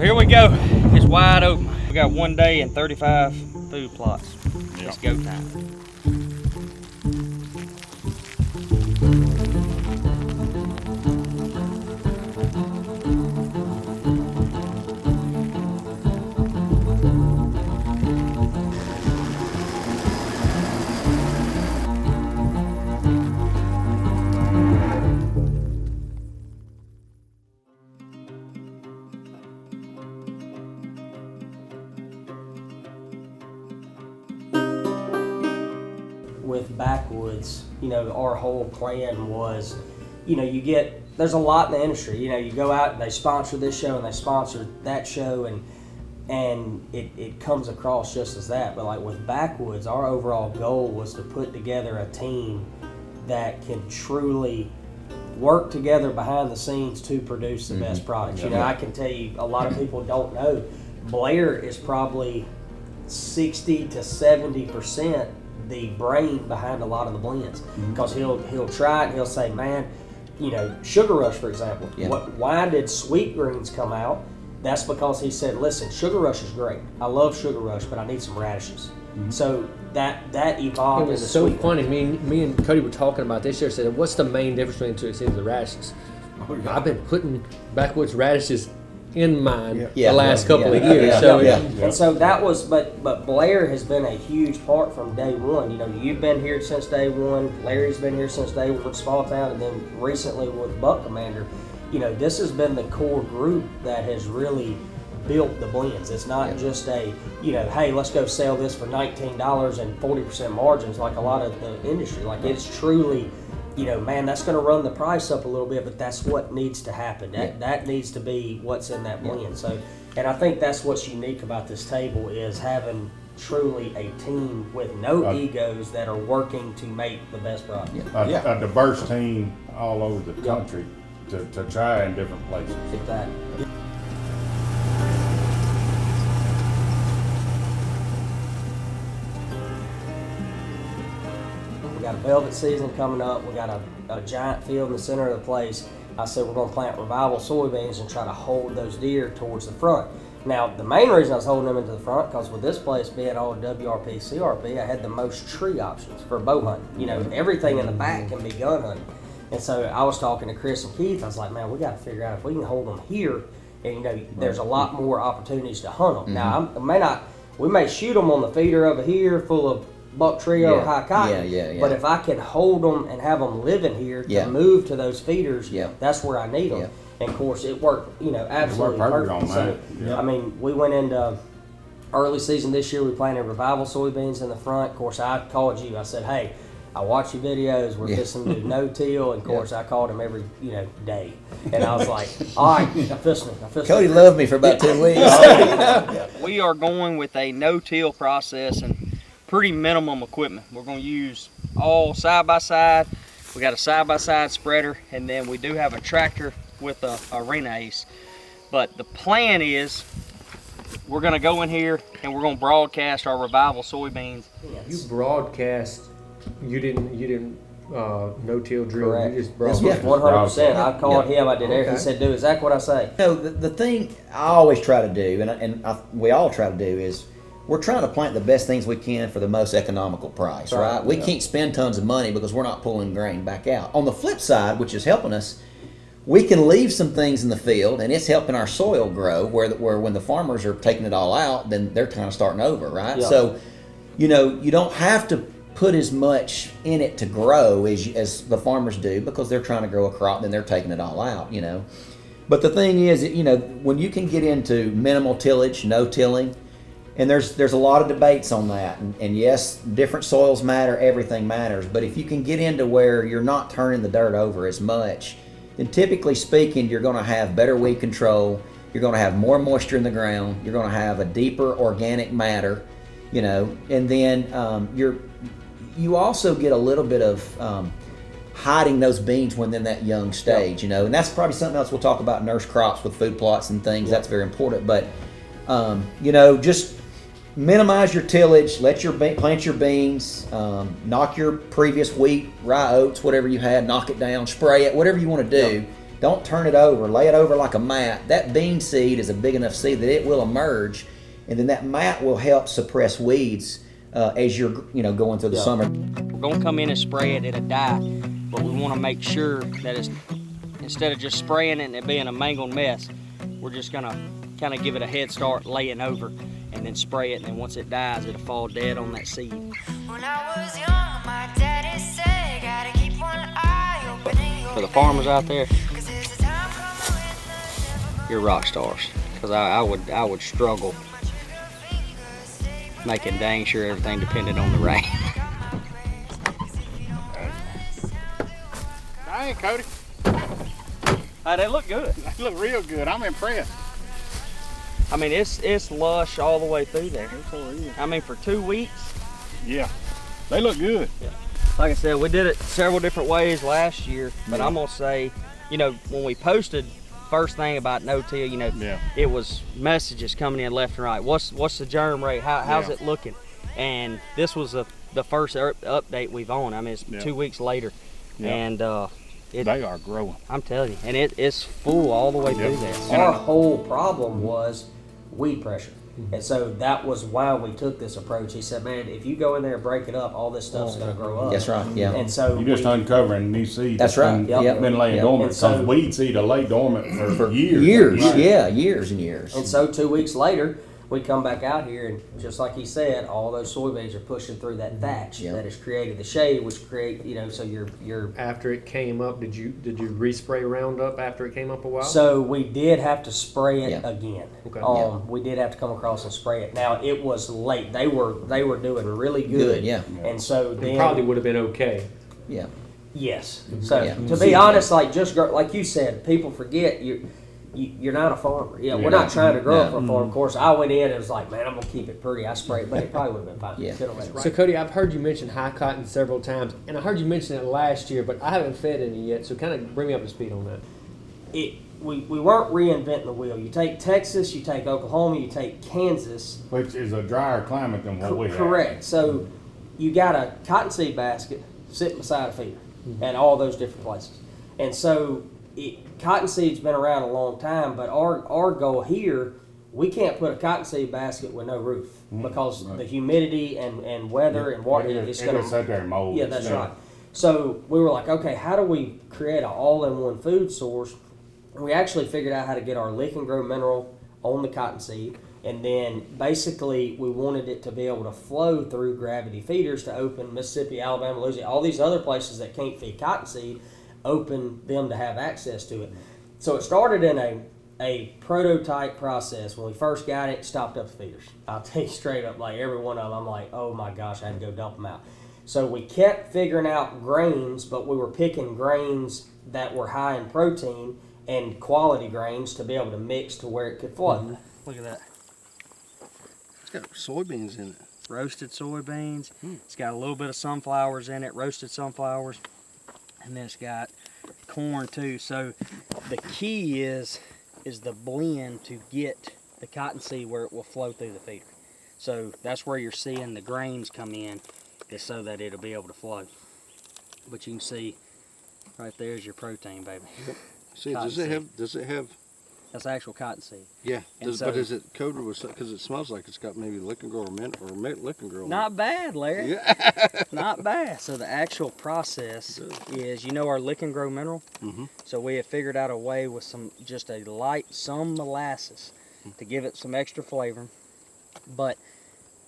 Well, here we go. It's wide open. We got 1 day and 35 food plots. It's go time. With Backwoods, our whole plan was, there's a lot in the industry. You go out and they sponsor this show and they sponsor that show, and it comes across just as that. But like with Backwoods, our overall goal was to put together a team that can truly work together behind the scenes to produce the best products. I can tell you, a lot of people don't know, Blair is probably 60 to 70% the brain behind a lot of the blends, because he'll try it and he'll say, man, Sugar Rush, for example, why did Sweet Greens come out? That's because he said, listen, Sugar Rush is great, I love Sugar Rush, but I need some radishes. So that evolved. It was so funny. Me and Cody were talking about this year. Said, what's the main difference between the radishes? I've been putting Backwoods radishes in mine the last couple of years. And so that was, but Blair has been a huge part from day one. You've been here since day one. Larry's been here since day one with Small Town, and then recently with Buck Commander. This has been the core group that has really built the blends. It's not just a, hey, let's go sell this for $19 and 40% margins like a lot of the industry. Like it's truly, man, that's going to run the price up a little bit, but that's what needs to happen. That needs to be what's in that blend. So, and I think that's what's unique about this table is having truly a team with no egos that are working to make the best product. A diverse team all over the country to try in different places. Exactly. We got a velvet season coming up. We got a giant field in the center of the place. I said we're going to plant Revival soybeans and try to hold those deer towards the front. Now, the main reason I was holding them into the front, because with this place being all WRP, CRP, I had the most tree options for bow hunting. Everything in the back can be gun hunting. And so I was talking to Chris and Keith. I was like, man, we got to figure out if we can hold them here. And there's a lot more opportunities to hunt them. Now, we may shoot them on the feeder over here full of buck trio or high cotton. But if I can hold them and have them living here to move to those feeders, that's where I need them. And of course, it worked, absolutely perfect. So, I mean, we went into early season this year. We planted Revival soybeans in the front. Of course, I called you. I said, hey, I watch your videos. We're fixing to do no-till, and of course, I called him every day. And I was like, all right, I'm fixing. Cody loved me for about 2 weeks. We are going with a no-till process and pretty minimum equipment. We're going to use all side-by-side. We got a side-by-side spreader, and then we do have a tractor with a Arena Ace. But the plan is we're going to go in here and we're going to broadcast our Revival soybeans. You broadcast. You didn't no-till drill. Correct. You just This broadcast. was 100%. I called him. I did everything. He said, do exactly what I say. The thing I always try to do, we all try to do, is we're trying to plant the best things we can for the most economical price, right? We can't spend tons of money because we're not pulling grain back out. On the flip side, which is helping us, we can leave some things in the field, and it's helping our soil grow, where when the farmers are taking it all out, then they're kind of starting over, right? Yeah. So, you don't have to put as much in it to grow as the farmers do, because they're trying to grow a crop, then they're taking it all out, But the thing is, when you can get into minimal tillage, no tilling, and there's a lot of debates on that, and yes, different soils matter, everything matters, but if you can get into where you're not turning the dirt over as much, then typically speaking, you're going to have better weed control, you're going to have more moisture in the ground, you're going to have a deeper organic matter, and then you also get a little bit of hiding those beans when they're in that young stage, and that's probably something else we'll talk about nurse crops with food plots and things. That's very important, but just minimize your tillage, plant your beans, knock your previous wheat, rye, oats, whatever you had, knock it down, spray it, whatever you want to do, Don't turn it over. Lay it over like a mat. That bean seed is a big enough seed that it will emerge, and then that mat will help suppress weeds as you're going through the summer. We're gonna come in and spray it, it'll die, but we want to make sure that it's, instead of just spraying it and it being a mangled mess, we're just gonna kind of give it a head start, laying over, and then spray it, and then once it dies, it'll fall dead on that seed. When I was young, my daddy said, gotta keep one eye open. For the farmers out there, 'Cause there's a time coming when you're rock stars, because I would struggle making dang sure everything depended on the rain. Dang, Cody. They look good. They look real good. I'm impressed. I mean, it's lush all the way through there. I mean, for 2 weeks. Yeah, they look good. Yeah. Like I said, we did it several different ways last year, but I'm gonna say, when we posted first thing about no-till, it was messages coming in left and right. What's the germ rate? How's it looking? And this was the first update we've on. I mean, it's 2 weeks later, and they are growing. I'm telling you, and it's full all the way through there. Our whole problem was weed pressure. And so that was why we took this approach. He said, man, if you go in there and break it up, all this stuff's going to grow up. That's right, yeah. And so You're just uncovering new seeds. That's right. Been laying dormant, And so- because weed seed will lay dormant for years. Years, Right. yeah, years and years. And so 2 weeks later, we come back out here, and just like he said, all those soybeans are pushing through that thatch Yeah. that has created the shade, which create, so you're. After it came up, did you respray Roundup after it came up a while? So we did have to spray it Yeah. again. Okay. We did have to come across and spray it. Now it was late. They were doing really good. Good, yeah. And so it then probably would have been okay. Yeah. yes. So Yeah. to be honest, like you said, people forget you're not a farmer. Yeah, we're not trying to grow up for a farm. Of course, I went in and was like, man, I'm gonna keep it pretty. I sprayed, but it probably would have been fine. Yeah. Could've let it So ride. Cody, I've heard you mention high cotton several times, and I heard you mention it last year, but I haven't fed any yet. So kind of bring me up to speed on that. We weren't reinventing the wheel. You take Texas, you take Oklahoma, you take Kansas. Which is a drier climate than what we have. Correct. So you got a cottonseed basket sitting beside a feeder at all those different places. And so cottonseed's been around a long time, but our goal here, we can't put a cottonseed basket with no roof because the humidity and weather and water, it's going It'll sit there and mold. Yeah, that's right. So we were like, okay, how do we create an all-in-one food source? And we actually figured out how to get our lick and grow mineral on the cottonseed, and then basically we wanted it to be able to flow through gravity feeders to open Mississippi, Alabama, Louisiana, all these other places that can't feed cottonseed, open them to have access to it. So it started in a prototype process. When we first got it, stopped up the feeders. I'll tell you straight up, like every one of them, I'm like, oh my gosh, I had to go dump them out. So we kept figuring out grains, but we were picking grains that were high in protein and quality grains to be able to mix to where it could flow. Look at that. It's got soybeans in it. Roasted soybeans. It's got a little bit of sunflowers in it, roasted sunflowers. And then it's got corn too. So the key is the blend to get the cottonseed where it will flow through the feeder. So that's where you're seeing the grains come in, is so that it'll be able to flow. But you can see right there's your protein, baby. See, does it have? That's actual cottonseed. Yeah. And But so- is it coated with? Because it smells like it's got maybe lick and grow or mint or lick and grow. Not bad, Larry. Yeah. Not bad. So the actual process is, our lick and grow mineral. Mhm. So we have figured out a way with some molasses to give it some extra flavor. But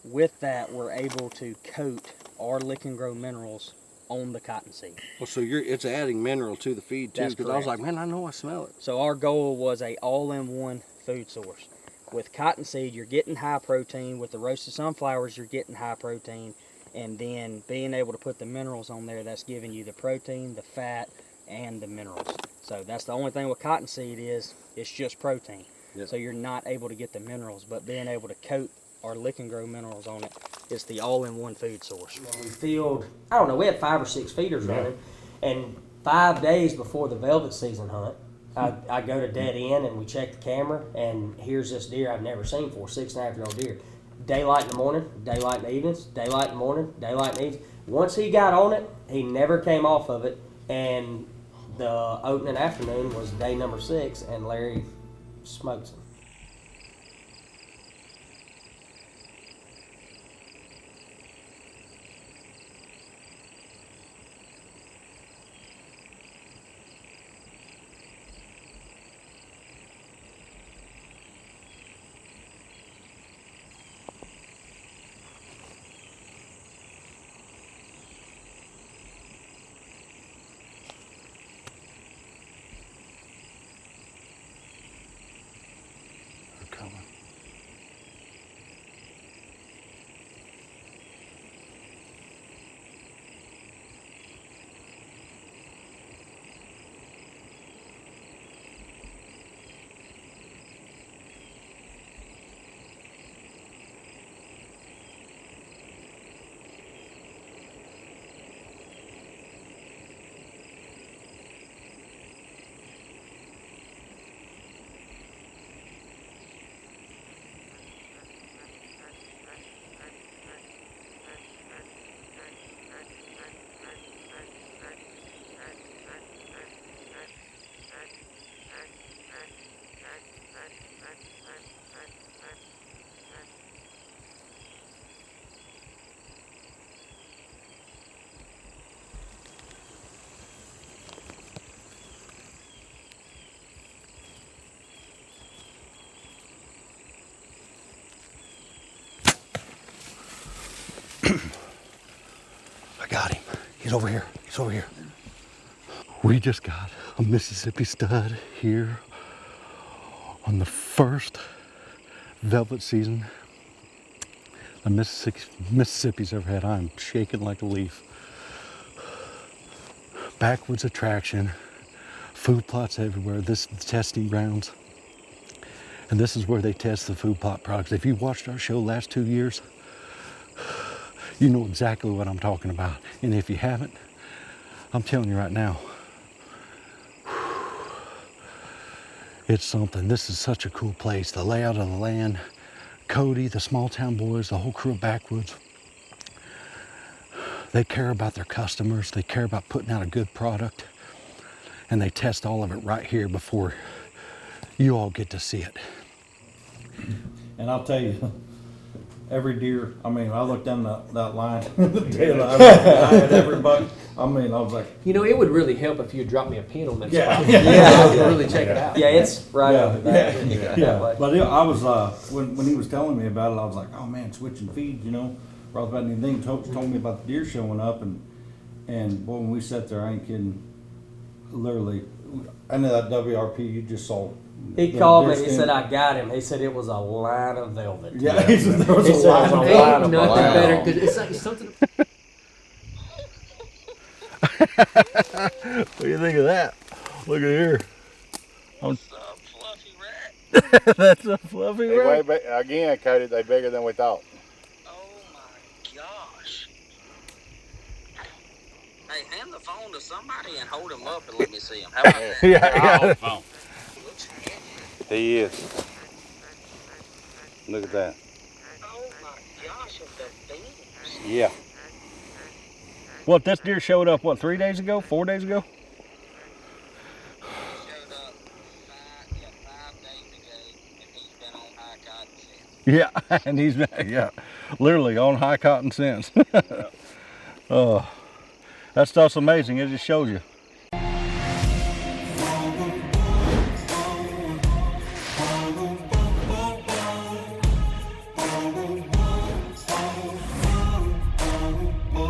with that, we're able to coat our lick and grow minerals on the cottonseed. Well, so it's adding mineral to the feed too. That's Because I was like, correct. man, I know I smell it. So our goal was a all-in-one food source. With cottonseed, you're getting high protein. With the roasted sunflowers, you're getting high protein. And then being able to put the minerals on there, that's giving you the protein, the fat, and the minerals. So that's the only thing with cottonseed is it's just protein. Yep. So you're not able to get the minerals, but being able to coat our lick and grow minerals on it, it's the all-in-one food source. We filled, I don't know, we had 5 or 6 feeders running, and 5 days before the velvet season hunt, I go to dead end and we check the camera, and here's this deer I've never seen before, 6.5-year-old deer. Daylight in the morning, daylight in the evenings, daylight in the morning, daylight in the evenings. Once he got on it, he never came off of it, and the opening afternoon was day number 6, and Larry smokes him. They're coming. I got him. He's over here. He's over here. We just got a Mississippi stud here on the first velvet season the Mississippi's ever had. I'm shaking like a leaf. Backwoods attraction, food plots everywhere. This is the testing grounds. And this is where they test the food plot products. If you watched our show last 2 years, you know exactly what I'm talking about. And if you haven't, I'm telling you right now, it's something. This is such a cool place. The layout of the land, Cody, the small town boys, the whole crew of Backwoods, they care about their customers. They care about putting out a good product. And they test all of it right here before you all get to see it. And I'll tell you, every deer, I mean, I looked down that line, the tail, I had every buck. I mean, I was like, You know, it would really help if you dropped me a pin on that Yeah. spot. Yeah. I could really check it out. Yeah, it's right over there. yeah. But I was, when he was telling me about it, I was like, oh man, switching feeds, you know, brought about anything, told me about the deer showing up, and boy, when we sat there, I ain't kidding, literally, I know that WRP you just saw. He called me. He said, I got him. He said it was a line of velvet. Yeah, he said there was He a said line it was of a line Ain't of nothing velvet. better because it's like something. What do you think of that? Look at here. What's up, fluffy rat? That's a fluffy They rat. way again, Cody, they bigger than we thought. Oh my gosh. Hey, hand the phone to somebody and hold him up and let me see him. How about that? Yeah. He looks heavy. He is. Look at that. Oh my gosh, of the beans. Yeah. What, this deer showed up, what, 3 days ago? 4 days ago? Showed up 5 days ago, and he's been on high cotton since. Yeah, and he's been, literally on high cotton since. Oh, that stuff's amazing. It just shows you.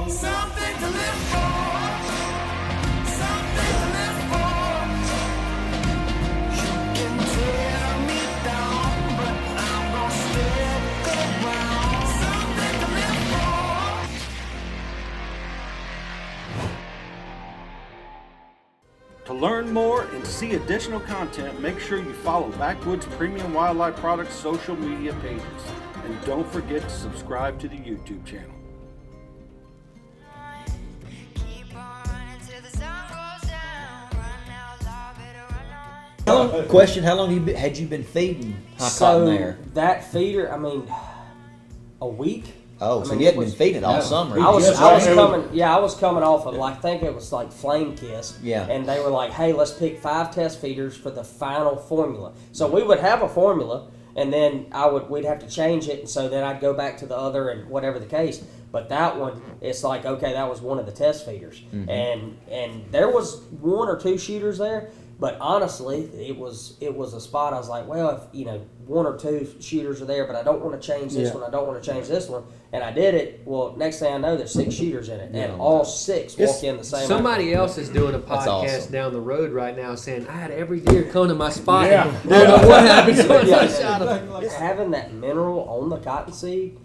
Something to live for. Something to live for. You can tear me down, but I'm gonna stick around. Something to live for. To learn more and see additional content, make sure you follow Backwoods Premium Wildlife Products social media pages. And don't forget to subscribe to the YouTube channel. Keep on running till the sun goes down. Run out loud, better run on. Question: how long had you been feeding high cotton there? That feeder, I mean, a week. Oh, I so mean, you it hadn't been was- feeding all no. summer. I was Just- coming off of, like, I think it was like Flame Kiss. Yeah. And they were like, hey, let's pick 5 test feeders for the final formula. So we would have a formula, and then we'd have to change it, and so then I'd go back to the other and whatever the case. But that one, it's like, okay, that was one of the test feeders. And there was 1 or 2 shooters there, but honestly, it was a spot I was like, well, if, 1 or 2 shooters are there, but I don't want to change this one, I don't want to change this one. And I did it. Well, next thing I know, there's 6 shooters in it, and all 6 walk in the same. Somebody else is doing a That's podcast awesome. down the road right now saying, I had every deer come to my spot. Yeah. And I don't know what happened. So I Yeah. shot 'em. Having that mineral on the cottonseed,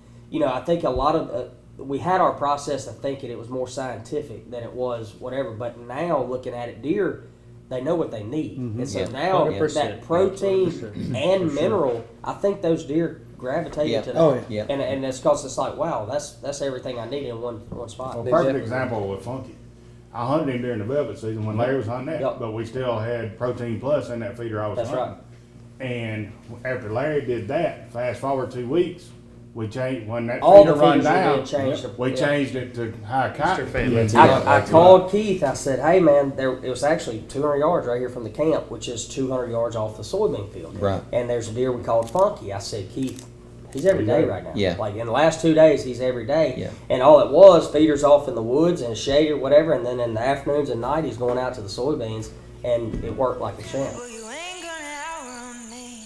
I think a lot of we had our process of thinking it was more scientific than it was whatever. But now looking at it, deer, they know what they need, and so Yeah. now 100%. that protein and mineral, I think those deer gravitated Yeah. to that. Oh, yeah. And it's because it's like, wow, that's everything I need in one spot. Well, perfect example with Funky. I hunted him during the velvet season when Larry was hunting that, Yep. but we still had Protein Plus in that feeder I was That's hunting. And after Larry did that, fast forward 2 weeks, we changed when that All feeder the run feeders were down. being changed. We Yeah. changed it to high cotton. family. I called Keith. I said, "Hey man, it was actually 200 yards right here from the camp, which is 200 yards off the soybean field. Right. And there's a deer we called Funky." I said, "Keith, he's every day right now. Yeah. Like in the last 2 days, he's every day. Yeah. And all it was, feeders off in the woods and shade or whatever, and then in the afternoons and night, he's going out to the soybeans, and it worked like a champ." Well, you ain't gonna outrun me.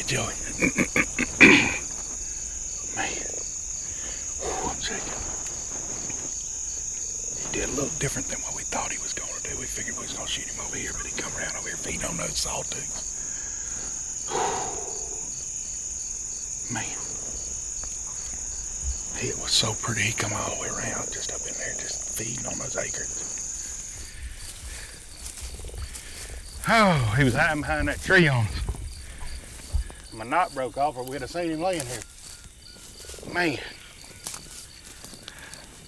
Joey. Man. I'm shaking. He did a little different than what we thought he was going to do. We figured we was going to shoot him over here, but he come around over here feeding on those sawtooths. Man. It was so pretty. He come all the way around, just up in there, just feeding on those acorns. Oh, he was hiding behind that tree on us. My knot broke off, or we'd have seen him laying here. Man,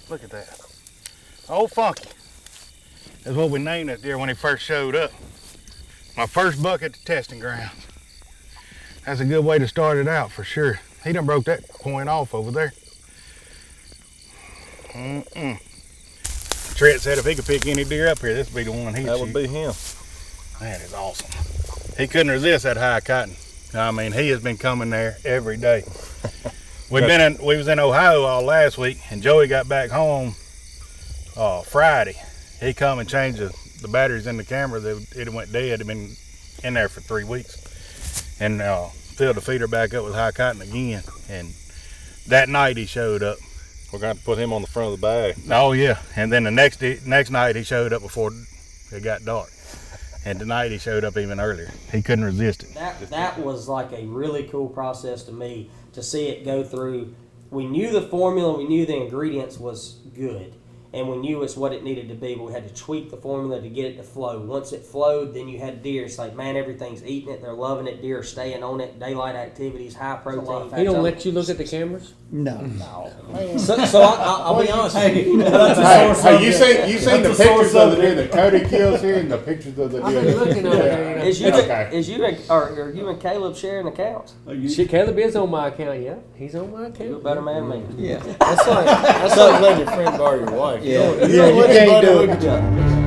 look at that. Old Funky. That's what we named that deer when he first showed up. My first buck at the testing grounds. That's a good way to start it out for sure. He done broke that point off over there. Trent said if he could pick any deer up here, this would be the one he'd That shoot. would be him. That is awesome. He couldn't resist that high cotton. I mean, he has been coming there every day. We was in Ohio all last week, and Joey got back home Friday. He come and changed the batteries in the camera. It went dead. It had been in there for 3 weeks, and filled the feeder back up with high cotton again. And that night he showed up. We're going to have to put him on the front of the bag. Oh yeah, and then the next night he showed up before it got dark. And tonight he showed up even earlier. He couldn't resist it. That was like a really cool process to me to see it go through. We knew the formula, we knew the ingredients was good, and we knew it's what it needed to be, but we had to tweak the formula to get it to flow. Once it flowed, then you had deer. It's like, man, everything's eating it, they're loving it, deer are staying on it, daylight activities, high protein. He don't let you look at the cameras? No. So I'll be honest with you. Hey, you seen the pictures of the deer that Cody kills here and the pictures of the deer. I've been looking over there. Is you and Caleb sharing accounts? Shit, Caleb is on my account, yeah. He's on my account. You're a better man than me. Yeah. That's like letting your friend borrow your wife. Yeah. You can't do it.